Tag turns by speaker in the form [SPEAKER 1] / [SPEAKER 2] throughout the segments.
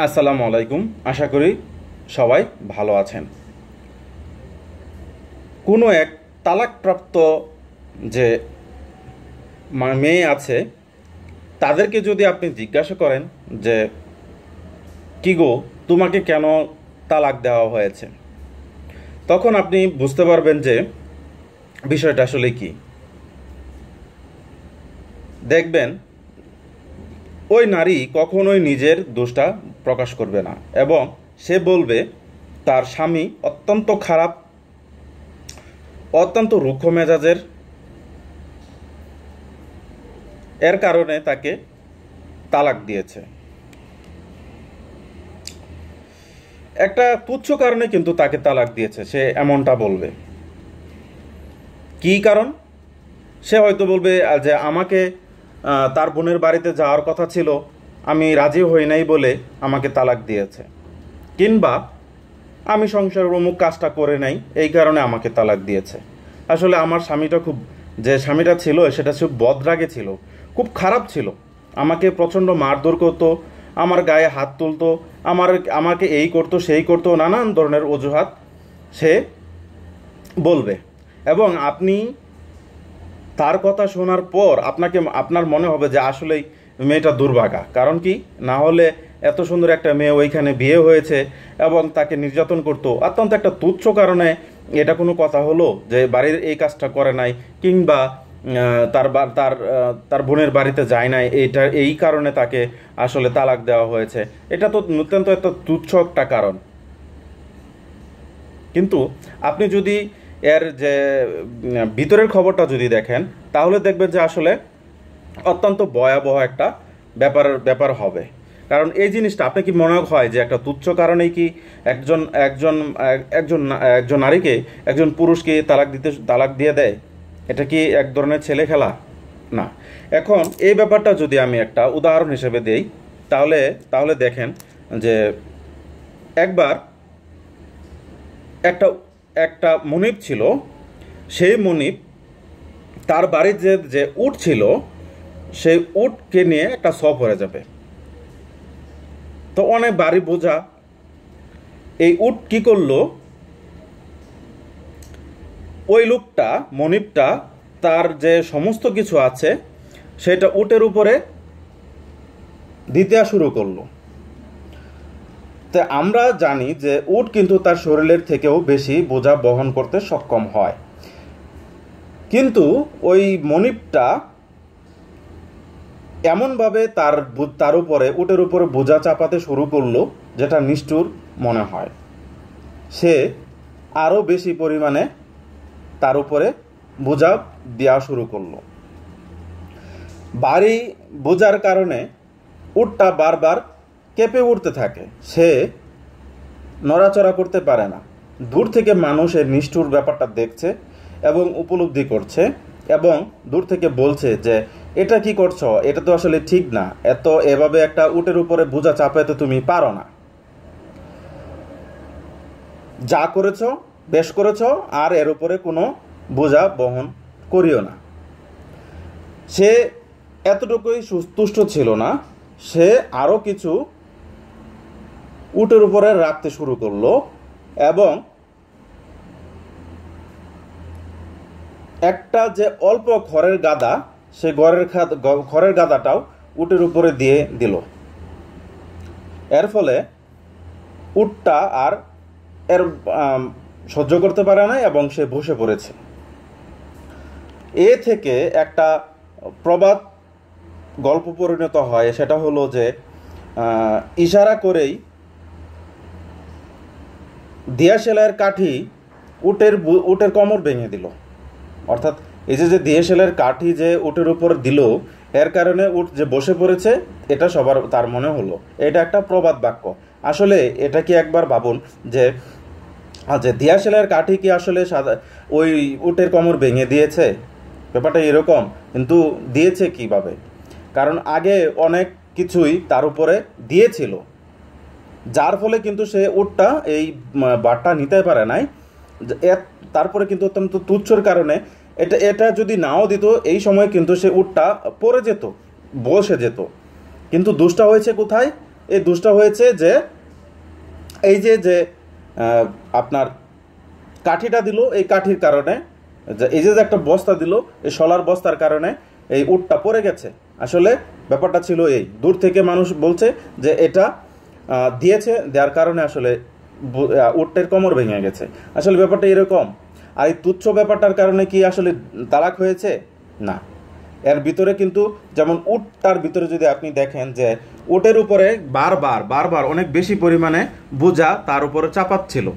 [SPEAKER 1] আসসালামু আলাইকুম। আশা করি সবাই ভালো আছেন। কোনো এক তালাকপ্রাপ্ত যে মেয়ে আছে, তাদেরকে যদি আপনি জিজ্ঞাসা করেন যে কি গো, তোমাকে কেন তালাক দেওয়া হয়েছে, তখন আপনি বুঝতে পারবেন যে বিষয়টা আসলে কি। দেখবেন ওই নারী কখনোই নিজের দোষটা প্রকাশ করবে না, এবং সে বলবে তার স্বামী অত্যন্ত খারাপ, অত্যন্ত রুক্ষ মেজাজের, এর কারণে তাকে তালাক দিয়েছে। একটা তুচ্ছ কারণে কিন্তু তাকে তালাক দিয়েছে, সে এমনটা বলবে। কি কারণ? সে হয়তো বলবে যে আমাকে তার বোনের বাড়িতে যাওয়ার কথা ছিল, আমি রাজি হই নাই বলে আমাকে তালাক দিয়েছে, কিংবা আমি সংসারের অমুক কাজটা করে নাই, এই কারণে আমাকে তালাক দিয়েছে। আসলে আমার স্বামীটা যে স্বামীটা ছিল সেটা খুব বদরাগে ছিল, খুব খারাপ ছিল, আমাকে প্রচণ্ড মারধর করতো, আমার গায়ে হাত তুলতো, আমাকে এই করতো সেই করতো, নানান ধরনের অজুহাত সে বলবে। এবং আপনি তার কথা শোনার পর আপনার মনে হবে যে আসলেই মেয়েটা দুর্ভাগা। কারণ কি, না হলে এত সুন্দর একটা মেয়ে ওইখানে বিয়ে হয়েছে এবং তাকে নির্যাতন করতো অত্যন্ত একটা তুচ্ছ কারণে। এটা কোনো কথা হলো যে বাড়ির এই কাজটা করে নাই, কিংবা তার তার তার বোনের বাড়িতে যায় নাই, এই কারণে তাকে আসলে তালাক দেওয়া হয়েছে। এটা তো অত্যন্ত একটা তুচ্ছ একটা কারণ। কিন্তু আপনি যদি এর যে ভিতরের খবরটা যদি দেখেন, তাহলে দেখবেন যে আসলে অত্যন্ত ভয়াবহ একটা ব্যাপার হবে। কারণ এই জিনিসটা আপনার কি মনে হয় যে একটা তুচ্ছ কারণেই কি একজন একজন একজন একজন নারীকে একজন পুরুষকে তালাক দিয়ে দেয়? এটা কি এক ধরনের ছেলে খেলা? না। এখন এই ব্যাপারটা যদি আমি একটা উদাহরণ হিসেবে দেই, তাহলে তাহলে দেখেন যে একবার একটা একটা মনিব ছিল। সেই মনিব, তার বাড়ির যে উট ছিল, সেই উটকে নিয়ে একটা সফরে যাবে। তো অনেক বাড়ি বোঝা। এই উট কি করলো, ওই লোকটা মনিবটা তার যে সমস্ত কিছু আছে সেটা উটের উপরে দিতে শুরু করলো। তো আমরা জানি যে উট কিন্তু তার শরীরের থেকেও বেশি বোঝা বহন করতে সক্ষম হয়, কিন্তু ওই মনিবটা এমনভাবে তার উপরে উটের উপরে বোঝা চাপাতে শুরু করলো যেটা নিষ্ঠুর মনে হয়। সে আরও বেশি পরিমাণে তার উপরে বোঝা দেওয়া শুরু করলো। ভারী বোঝার কারণে উটটা বারবার কেঁপে উঠতে থাকে, সে নড়াচড়া করতে পারে না। দূর থেকে মানুষ এই নিষ্ঠুর ব্যাপারটা দেখছে এবং উপলব্ধি করছে, এবং দূর থেকে বলছে যে এটা কি করছো, এটা তো আসলে ঠিক না, এভাবে একটা উটের উপরে বোঝা চাপাতে তুমি পারো না, যা করেছো বেশ করেছো, আর এর উপরে কোনো বোঝা বহন করিও না। সে এতটুকুই সন্তুষ্ট ছিল না, সে আরও কিছু উটের উপরে রাখতে শুরু করলো, এবং একটা যে অল্প খড়ের গাদা, সে খড়ের গাদাটাও উটের উপরে দিয়ে দিল। এর ফলে উটটা আর এর সহ্য করতে পারে না এবং সে বসে পড়েছে। এ থেকে একটা প্রবাদ গল্প পরিণত হয়। সেটা হলো যে ইশারা করেই দিয়া সেলাইয়ের কাঠি উটের কোমর ভেঙে দিল। অর্থাৎ এই যে দিয়া সেলাইয়ের কাঠি যে উটের উপর দিল, এর কারণে উট যে বসে পড়েছে, এটা তার মনে হলো। এটা একটা প্রবাদ বাক্য। আসলে এটা কি একবার ভাবুন যে দিয়া সেলাইয়ের কাঠি কি আসলে ওই উটের কোমর ভেঙে দিয়েছে? ব্যাপারটা এরকম। কিন্তু দিয়েছে কিভাবে? কারণ আগে অনেক কিছুই তার উপরে দিয়েছিল, যার ফলে কিন্তু সে উটটা এই বারটা নিতে পারে নাই। তারপরে কিন্তু অত্যন্ত তুচ্ছর কারণে এটা যদি নাও দিত, এই সময় কিন্তু সে উটটা পড়ে যেত, বসে যেত। কিন্তু দোষটা হয়েছে কোথায়? এই দোষটা হয়েছে যে এই যে আপনার কাঠিটা দিল, এই কাঠির কারণে, এই যে একটা বস্তা দিল, এই শলার বস্তার কারণে এই উটটা পড়ে গেছে। আসলে ব্যাপারটা ছিল এই, দূর থেকে মানুষ বলছে যে এটা দিয়েছে, দেওয়ার কারণে আসলে উটটার কোমর ভেঙে গেছে। আসলে ব্যাপারটা এরকম। আর এই তুচ্ছ ব্যাপারটার কারণে কি আসলে তালাক হয়েছে? না। এর ভিতরে কিন্তু যেমন উটটার ভিতরে যদি আপনি দেখেন যে উটের উপরে বারবার অনেক বেশি পরিমাণে বোঝা তার উপরে চাপাচ্ছিল।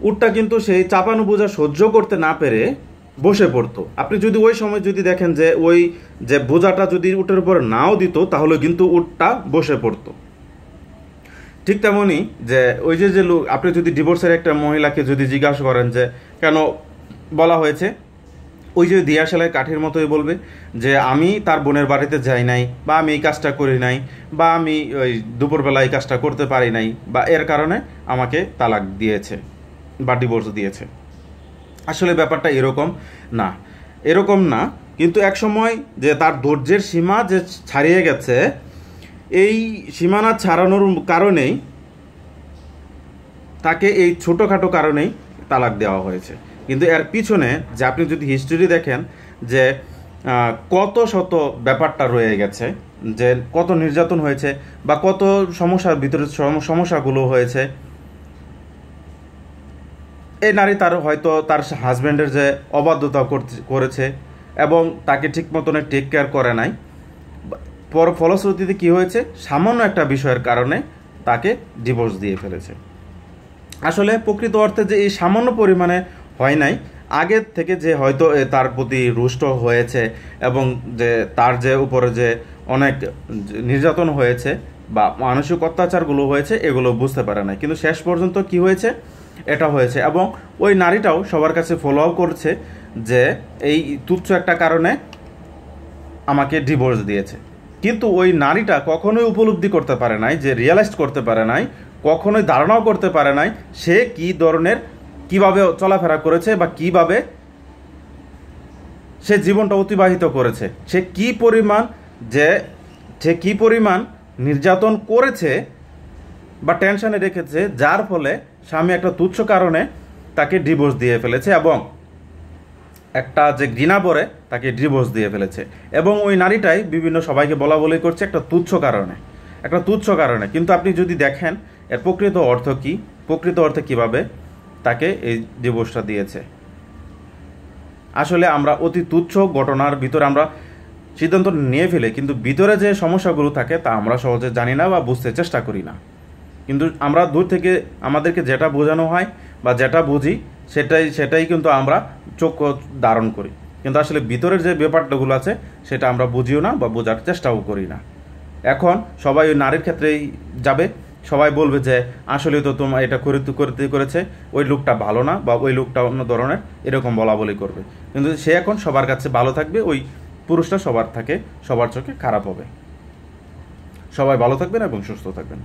[SPEAKER 1] উটটা কিন্তু সেই চাপানো বোঝা সহ্য করতে না পেরে বসে পড়তো। আপনি যদি ওই সময় যদি দেখেন যে ওই যে বোঝাটা যদি উটের উপরে নাও দিত, তাহলে কিন্তু উটটা বসে পড়তো। ঠিক তেমনই যে ওই যে লোক, আপনি যদি ডিভোর্সের একটা মহিলাকে যদি জিজ্ঞাসা করেন যে কেন বলা হয়েছে, ওই যে দিয়া সেলাই কাঠির মতোই বলবে যে আমি তার বোনের বাড়িতে যাই নাই, বা আমি এই কাজটা করি নাই, বা আমি ওই দুপুরবেলা এই কাজটা করতে পারি নাই, বা এর কারণে আমাকে তালাক দিয়েছে বা ডিভোর্স দিয়েছে। আসলে ব্যাপারটা এরকম না। কিন্তু এক সময় যে তার ধৈর্যের সীমা যে ছাড়িয়ে গেছে, এই সীমানা ছাড়ানোর কারণেই তাকে এই ছোটোখাটো কারণেই তালাক দেওয়া হয়েছে। কিন্তু এর পিছনে যে আপনি যদি হিস্ট্রি দেখেন যে কত শত ব্যাপারটা রয়ে গেছে, যে কত নির্যাতন হয়েছে বা কত সমস্যার ভিতরে সমস্যাগুলো হয়েছে। এই নারী তার হয়তো তার হাজব্যান্ডের যে অবাধ্যতা করেছে এবং তাকে ঠিক মতনে টেক কেয়ার করে নাই, ফলশ্রুতিতে কি হয়েছে, সামান্য একটা বিষয়ের কারণে তাকে ডিভোর্স দিয়ে ফেলেছে। আসলে প্রকৃত অর্থে যে এই সামান্য পরিমাণে হয় নাই, আগের থেকে যে হয়তো তার প্রতি রুষ্ট হয়েছে এবং যে তার যে উপরে যে অনেক নির্যাতন হয়েছে বা মানসিক অত্যাচারগুলো হয়েছে, এগুলো বুঝতে পারে না। কিন্তু শেষ পর্যন্ত কি হয়েছে, এটা হয়েছে। এবং ওই নারীটাও সবার কাছে ফলো আপ করছে যে এই তুচ্ছ একটা কারণে আমাকে ডিভোর্স দিয়েছে। কিন্তু ওই নারীটা কখনোই উপলব্ধি করতে পারে নাই, যে রিয়েলাইজ করতে পারে নাই, কখনোই ধারণাও করতে পারে নাই সে কি ধরনের কিভাবে চলাফেরা করেছে বা কিভাবে সে জীবনটা অতিবাহিত করেছে, সে কি পরিমাণ নির্যাতন করেছে বা টেনশনে রেখেছে, যার ফলে স্বামী একটা তুচ্ছ কারণে তাকে ডিভোর্স দিয়ে ফেলেছে এবং একটা যে ঘৃণা পরে তাকে ডিভোর্স দিয়ে ফেলেছে। এবং ওই নারীটাই বিভিন্ন সবাইকে বলা বলি করছে একটা তুচ্ছ কারণে। কিন্তু আপনি যদি দেখেন এর প্রকৃত অর্থ কি, প্রকৃত অর্থে কিভাবে তাকে এই ডিভোর্সটা দিয়েছে। আসলে আমরা অতি তুচ্ছ ঘটনার ভিতরে আমরা সিদ্ধান্ত নিয়ে ফেলে, কিন্তু ভিতরে যে সমস্যাগুলো থাকে তা আমরা সহজে জানি না বা বুঝতে চেষ্টা করি না। কিন্তু আমরা দূর থেকে আমাদেরকে যেটা বোঝানো হয় বা যেটা বুঝি সেটাই কিন্তু আমরা চোখ ধারণ করি, কিন্তু আসলে ভিতরের যে ব্যাপারগুলো আছে সেটা আমরা বুঝিও না বা বোঝার চেষ্টাও করি না। এখন সবাই ওই নারীর ক্ষেত্রেই যাবে, সবাই বলবে যে আসলে তো তোমার এটা করেছে, ওই লোকটা ভালো না বা ওই লোকটা অন্য ধরনের, এরকম বলা বলি করবে। কিন্তু সে এখন সবার কাছে ভালো থাকবে, ওই পুরুষটা সবার চোখে খারাপ হবে। সবাই ভালো থাকবেন এবং সুস্থ থাকবেন।